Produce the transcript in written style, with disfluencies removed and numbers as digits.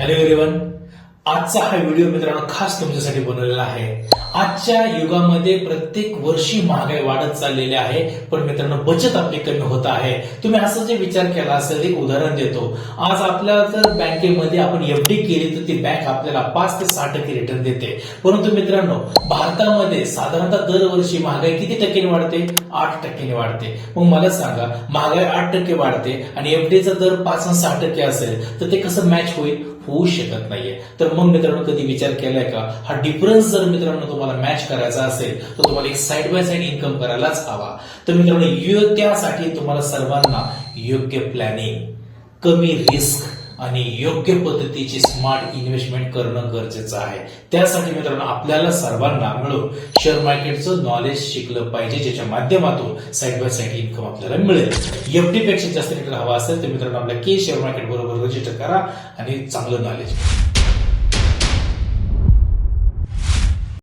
Hello everyone, आजचा हा video मित्रांनो खास तुमच्यासाठी बनवलेला आहे। आजच्या युगामध्ये प्रत्येक वर्षी महागाई वाढत चाललेली आहे, पण मित्रांनो बचत आपली कमी होत आहे। तुम्ही असं जे विचार केला असेल, एक उदाहरण देतो। आज आपल्याला जर बँकेमध्ये आपण एफडी केली तर ती बँक आपल्याला 5 ते 6% रिटर्न देते, परंतु मित्रांनो भारतामध्ये साधारणतः दरवर्षी महागाई किती टक्क्यांनी वाढते? 8% वाढते। मग मला सांगा, महागाई 8% वाढते आणि एफडीचा दर 5 आणि 6% असेल तर ते कसं मॅच होईल? होऊ शकत नाहीये। तर मग मित्रांनो कधी विचार केलाय का, हा डिफरन्स जर मित्रांनो तुम्हाला मॅच करायचा असेल तर तुम्हाला एक साइड बाय साइड इन्कम करायलाच हवा। तर मित्रांनो त्यासाठी तुम्हाला सर्वांना योग्य प्लॅनिंग, कमी रिस्क आणि योग्य पद्धतीची स्मार्ट इन्व्हेस्टमेंट करणं गरजेचं आहे। त्यासाठी मित्रांनो आपल्याला सर्वांना मिळून शेअर मार्केटचं नॉलेज शिकलं पाहिजे, ज्याच्या माध्यमातून साइड बाय साइड इन्कम आपल्याला मिळेल। एफडी पेक्षा जास्त रिटर्न हवा असेल तर मित्रांनो आपल्या के शेअर मार्केट बरोबर रजिस्टर करा आणि चांगलं नॉलेज